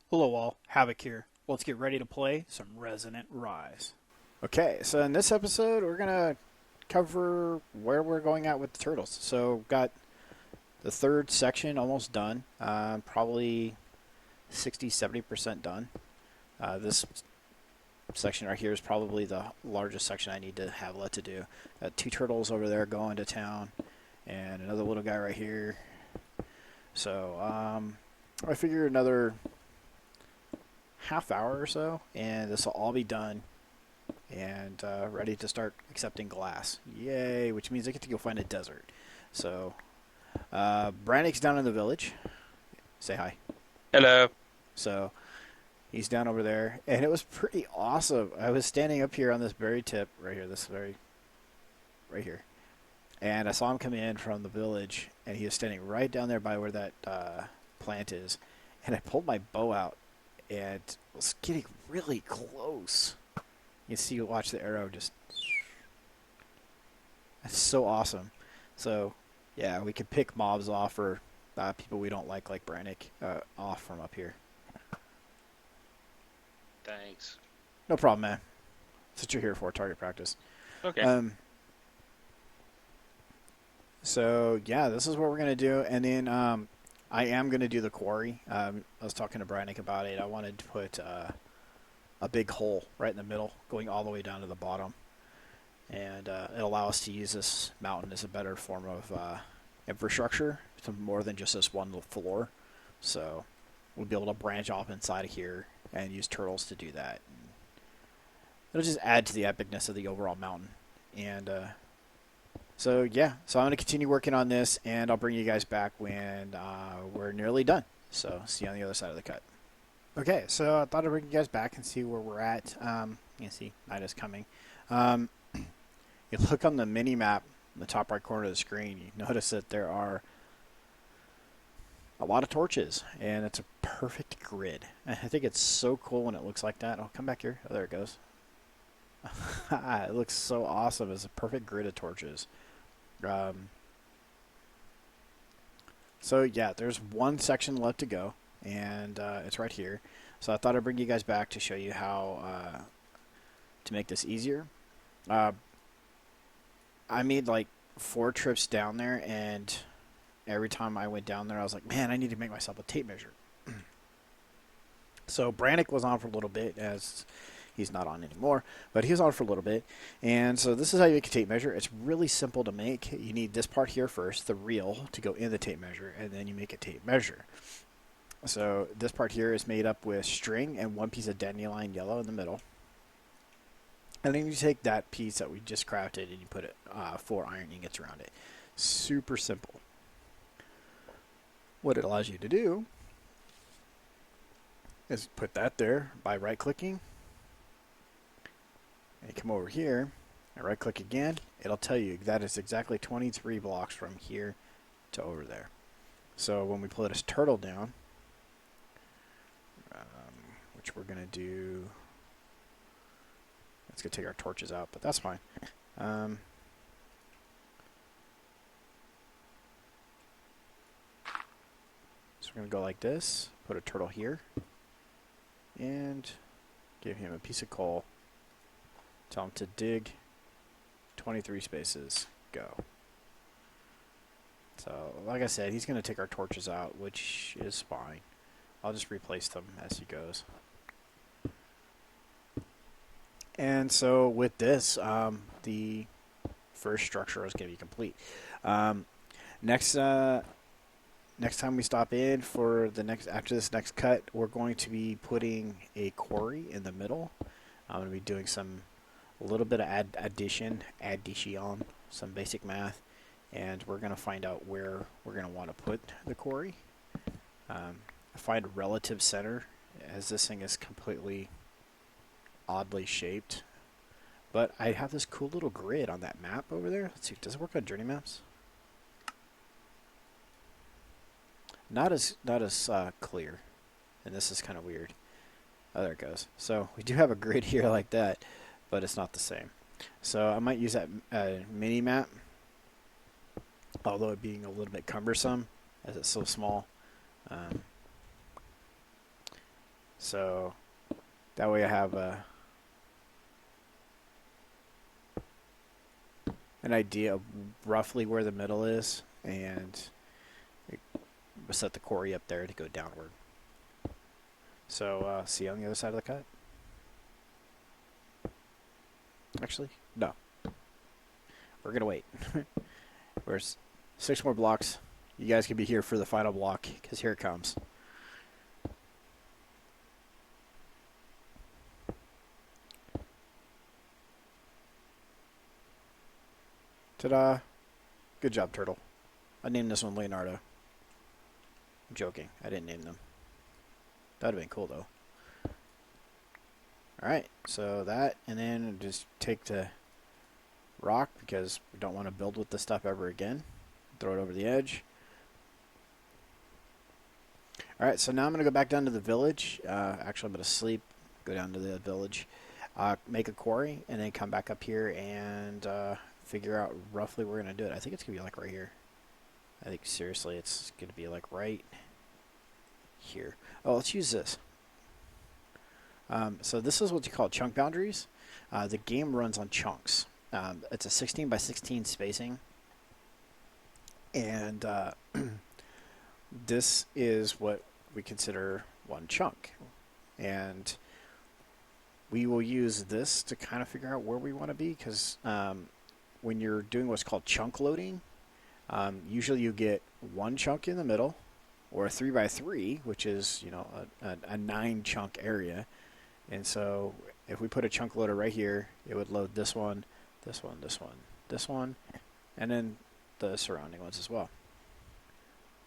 Hello all, Havoc here. Let's get ready to play some Resonant Rise. Okay, so in this episode, we're going to cover where we're going at with the turtles. So, got the third section almost done, probably 60-70% done. This section right here is probably the largest section I need to have left to do. Got two turtles over there going to town, and another little guy right here. So, I figure another half hour or so, and this will all be done and ready to start accepting glass. Yay, which means I get to go find a desert. So, Brannick's down in the village. Say hi. Hello. So, he's down over there, and it was pretty awesome. I was standing up here on this berry tip right here, right here, and I saw him come in from the village, and he was standing right down there by where that plant is, and I pulled my bow out and was getting really close. You can see, watch the arrow just. That's so awesome. So, yeah, we can pick mobs off or people we don't like Brannick, off from up here. Thanks. No problem, man. That's what you're here for, target practice. Okay. So, yeah, this is what we're going to do. And then I am going to do the quarry. I was talking to Brannick about it. I wanted to put a big hole right in the middle, going all the way down to the bottom. And it'll allow us to use this mountain as a better form of infrastructure, to more than just this one little floor. So we'll be able to branch off inside of here and use turtles to do that. And it'll just add to the epicness of the overall mountain. And so, yeah, so I'm going to continue working on this, and I'll bring you guys back when we're nearly done. So see you on the other side of the cut. Okay, so I thought I'd bring you guys back and see where we're at. You can see night is coming. You look on the mini map in the top right corner of the screen, you notice that there are a lot of torches, and it's a perfect grid. I think it's so cool when it looks like that. Oh, come back here. Oh, there it goes. It looks so awesome. It's a perfect grid of torches. So, yeah, there's one section left to go, and it's right here. So I thought I'd bring you guys back to show you how to make this easier. I made like 4 trips down there, and every time I went down there, I was like, man, I need to make myself a tape measure. So Brannick was on for a little bit, as he's not on anymore, but he was on for a little bit. And so this is how you make a tape measure. It's really simple to make. You need this part here first, the reel, to go in the tape measure, and then you make a tape measure. So this part here is made up with string and one piece of dandelion yellow in the middle. And then you take that piece that we just crafted and you put it 4 iron ingots around it. Super simple. What it allows you to do is put that there by right-clicking. And you come over here and right-click again. It'll tell you that is exactly 23 blocks from here to over there. So when we pull this turtle down, which we're going to do... It's going to take our torches out, but that's fine. So we're going to go like this, put a turtle here, and give him a piece of coal. Tell him to dig 23 spaces. Go. So, like I said, he's going to take our torches out, which is fine. I'll just replace them as he goes. And so with this, the first structure is going to be complete. Next time we stop in for after this next cut, we're going to be putting a quarry in the middle. I'm going to be doing a little bit of addition, some basic math, and we're going to find out where we're going to want to put the quarry. Find a relative center, as this thing is completely oddly shaped, but I have this cool little grid on that map over there. Let's see, does it work on journey maps? Not as clear, and this is kind of weird. Oh, there it goes. So we do have a grid here like that, but it's not the same. So I might use that mini map, although it being a little bit cumbersome as it's so small. So that way I have an idea of roughly where the middle is, and set the quarry up there to go downward. So see you on the other side of the cut? Actually, no. We're going to wait. There's 6 more blocks. You guys can be here for the final block, because here it comes. Ta-da. Good job, Turtle. I named this one Leonardo. I'm joking. I didn't name them. That would have been cool, though. Alright, so that, and then just take the rock, because we don't want to build with this stuff ever again. Throw it over the edge. Alright, so now I'm going to go back down to the village. Actually, I'm going to sleep, go down to the village, make a quarry, and then come back up here and figure out roughly where we're going to do it. I think it's going to be like right here. I think, seriously, it's going to be like right here. Oh, let's use this. So this is what you call chunk boundaries. The game runs on chunks. It's a 16 by 16 spacing. And this is what we consider one chunk. And we will use this to kind of figure out where we want to be, because when you're doing what's called chunk loading, usually you get one chunk in the middle, or a 3 by 3, which is, you know, a 9 chunk area. And so if we put a chunk loader right here, it would load this one, this one, this one, this one, and then the surrounding ones as well.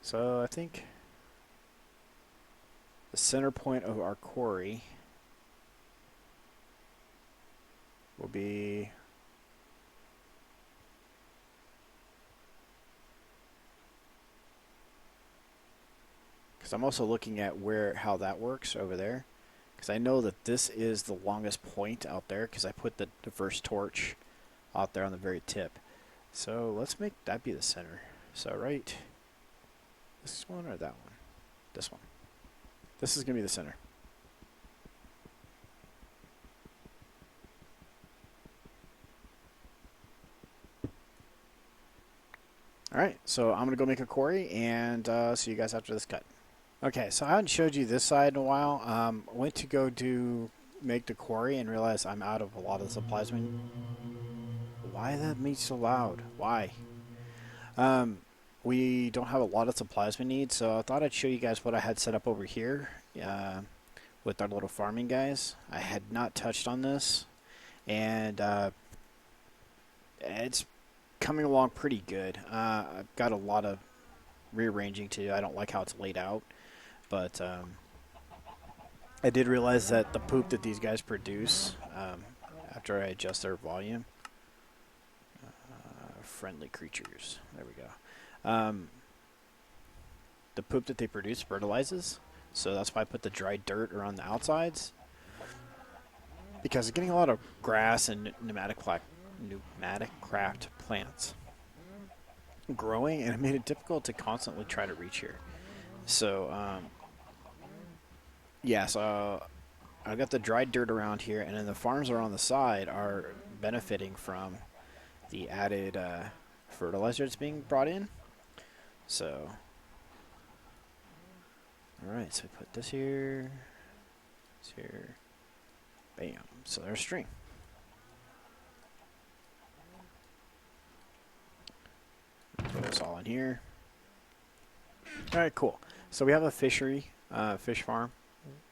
So I think the center point of our quarry will be because I'm also looking at how that works over there, because I know that this is the longest point out there, because I put the first torch out there on the very tip. So let's make that be the center. So right, this one or that one? This one. This is going to be the center. Alright, so I'm going to go make a quarry, and see you guys after this cut. Okay, so I haven't showed you this side in a while. Went to go make the quarry and realized I'm out of a lot of the supplies. Why that meat so loud? Why? We don't have a lot of supplies we need, so I thought I'd show you guys what I had set up over here with our little farming guys. I had not touched on this, and it's coming along pretty good. I've got a lot of rearranging to do. I don't like how it's laid out, but I did realize that the poop that these guys produce, after I adjust their volume, friendly creatures, there we go. The poop that they produce fertilizes, so that's why I put the dry dirt around the outsides, because it's getting a lot of grass and pneumatic craft plants growing, and it made it difficult to constantly try to reach here. So yeah, so I've got the dried dirt around here, and then the farms around the side are benefiting from the added fertilizer that's being brought in. So alright, so we put this here, this here, bam, so there's string. Put this all in here. Alright, cool. So we have a fishery, fish farm,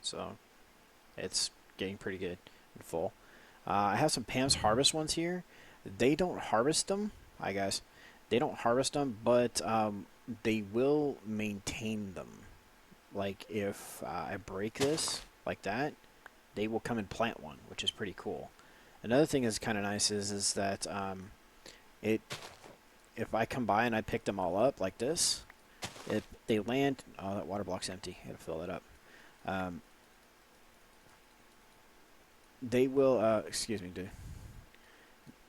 so it's getting pretty good and full. I have some Pam's Harvest ones here. They don't harvest them. Hi guys. They don't harvest them, but they will maintain them. Like if I break this like that, they will come and plant one, which is pretty cool. Another thing that's kind of nice is that if I come by and I pick them all up like this, they land. Oh, that water block's empty. I gotta fill that up. They will. Excuse me, dude.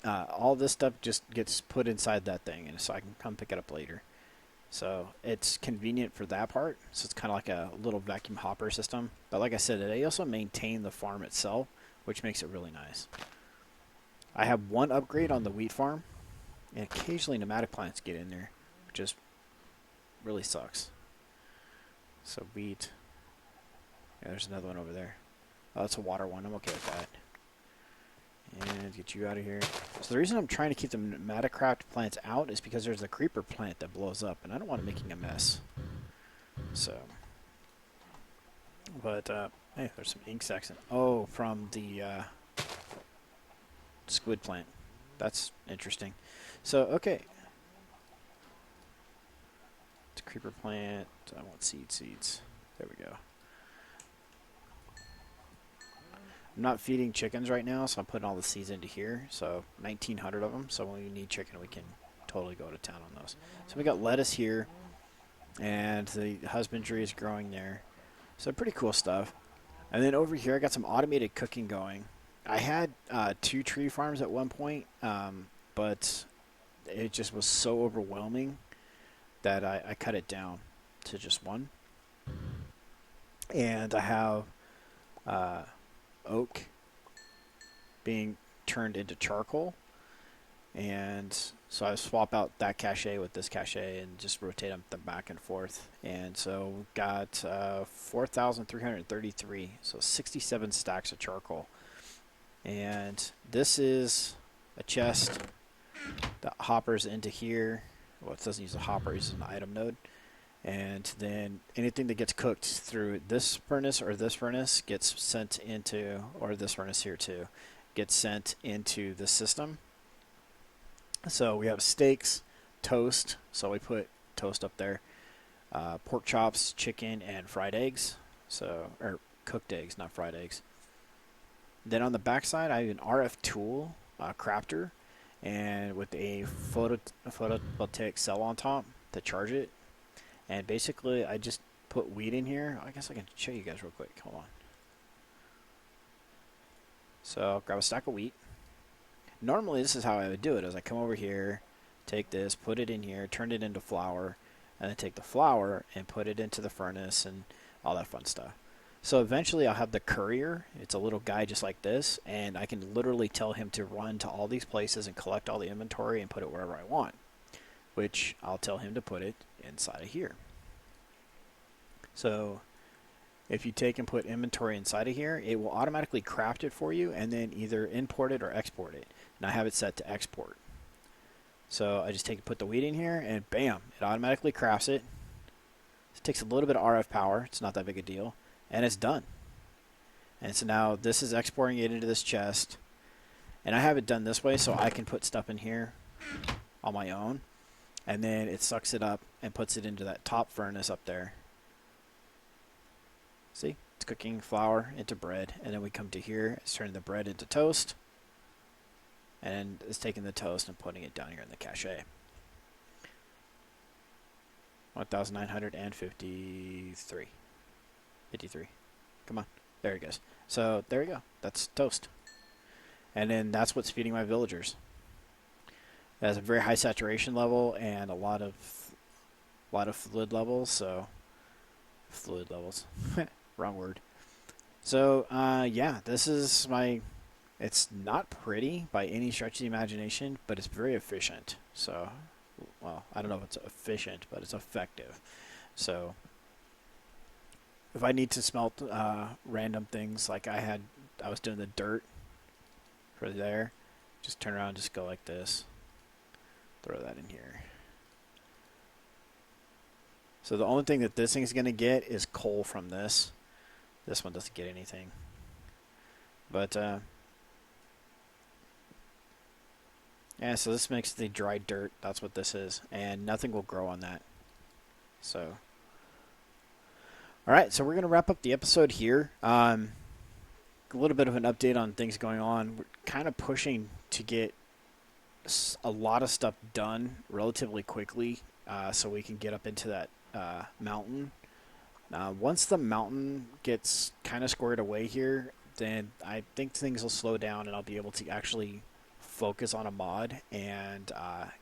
All this stuff just gets put inside that thing, and so I can come pick it up later. So it's convenient for that part. So it's kind of like a little vacuum hopper system. But like I said, they also maintain the farm itself, which makes it really nice. I have one upgrade on the wheat farm, and occasionally pneumatic plants get in there, which just really sucks. So wheat. Yeah, there's another one over there. Oh, that's a water one. I'm okay with that. And get you out of here. So the reason I'm trying to keep the pneumatic craft plants out is because there's a creeper plant that blows up, and I don't want it making a mess. So, but hey, there's some ink sacs. Oh, from the squid plant. That's interesting. So okay, it's a creeper plant. I want seeds. There we go. I'm not feeding chickens right now, so I'm putting all the seeds into here. So 1,900 of them. So when we need chicken, we can totally go to town on those. So we got lettuce here, and the husbandry is growing there. So pretty cool stuff. And then over here, I got some automated cooking going. I had 2 tree farms at one point, but it just was so overwhelming that I cut it down to just one. And I have oak being turned into charcoal, and so I swap out that cache with this cache and just rotate them back and forth. And so we got 4,333, so 67 stacks of charcoal. And this is a chest that hoppers into here. Well, it doesn't use a hopper, it uses an item node. And then anything that gets cooked through this furnace or this furnace gets sent into, or this furnace here too, gets sent into the system. So we have steaks, toast, so we put toast up there, pork chops, chicken, and fried eggs. So, or cooked eggs, not fried eggs. Then on the backside, I have an RF tool crafter, and with a photovoltaic cell on top to charge it. And basically, I just put wheat in here. I guess I can show you guys real quick. Hold on. So I'll grab a stack of wheat. Normally, this is how I would do it. Is I come over here, take this, put it in here, turn it into flour, and then take the flour and put it into the furnace and all that fun stuff. So eventually, I'll have the courier. It's a little guy just like this, and I can literally tell him to run to all these places and collect all the inventory and put it wherever I want, which I'll tell him to put it inside of here. So if you take and put inventory inside of here, it will automatically craft it for you and then either import it or export it. And I have it set to export. So I just take and put the wheat in here and bam, it automatically crafts it. It takes a little bit of RF power. It's not that big a deal. And it's done. And so now this is exporting it into this chest. And I have it done this way so I can put stuff in here on my own. And then it sucks it up and puts it into that top furnace up there. See? It's cooking flour into bread. And then we come to here. It's turning the bread into toast. And it's taking the toast and putting it down here in the cache. 1,953. 53. Come on. There it goes. So there we go. That's toast. And then that's what's feeding my villagers. It has a very high saturation level and a lot of fluid levels. So fluid levels. Wrong word. So yeah, this is my. It's not pretty by any stretch of the imagination, but it's very efficient. So, well, I don't know if it's efficient, but it's effective. So, if I need to smelt random things, like I was doing the dirt for there, just turn around, just go like this. Throw that in here. So the only thing that this thing is going to get is coal from this. This one doesn't get anything. But, yeah, so this makes the dry dirt. That's what this is. And nothing will grow on that. So, all right, so we're going to wrap up the episode here. A little bit of an update on things going on. We're kind of pushing to get a lot of stuff done relatively quickly so we can get up into that mountain. Once the mountain gets kind of squared away here, then I think things will slow down and I'll be able to actually focus on a mod and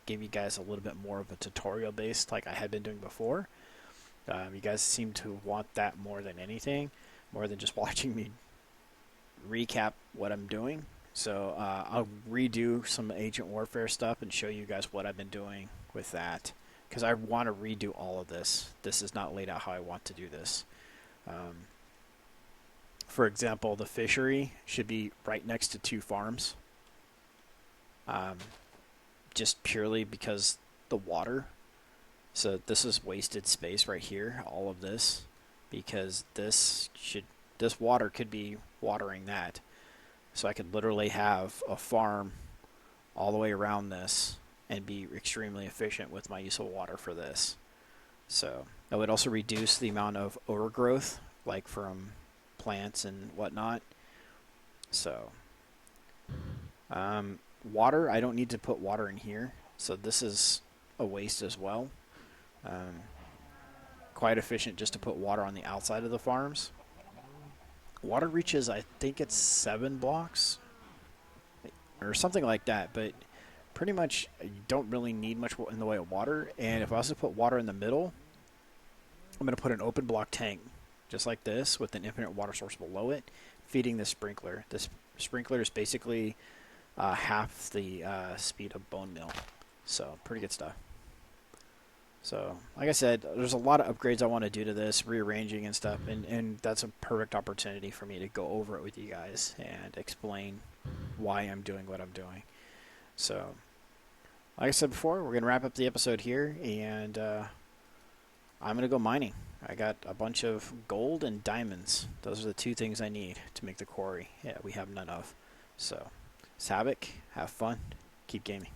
give you guys a little bit more of a tutorial based like I had been doing before. You guys seem to want that more than anything, more than just watching me recap what I'm doing. So I'll redo some Agent Warfare stuff and show you guys what I've been doing with that. Because I want to redo all of this. This is not laid out how I want to do this. For example, the fishery should be right next to two farms. Just purely because the water. So this is wasted space right here, all of this. Because this water could be watering that. So I could literally have a farm all the way around this and be extremely efficient with my use of water for this. So it would also reduce the amount of overgrowth, like from plants and whatnot. So water, I don't need to put water in here. So this is a waste as well. Quite efficient just to put water on the outside of the farms. Water reaches, I think it's 7 blocks or something like that, but pretty much you don't really need much in the way of water. And if I also put water in the middle, I'm going to put an open block tank just like this with an infinite water source below it, feeding the sprinkler. This sprinkler is basically half the speed of bone meal. So pretty good stuff. So, like I said, there's a lot of upgrades I want to do to this, rearranging and stuff, and that's a perfect opportunity for me to go over it with you guys and explain why I'm doing what I'm doing. So, like I said before, we're going to wrap up the episode here, and I'm going to go mining. I got a bunch of gold and diamonds. Those are the 2 things I need to make the quarry. Yeah, we have none of. So, it's Havoc. Have fun. Keep gaming.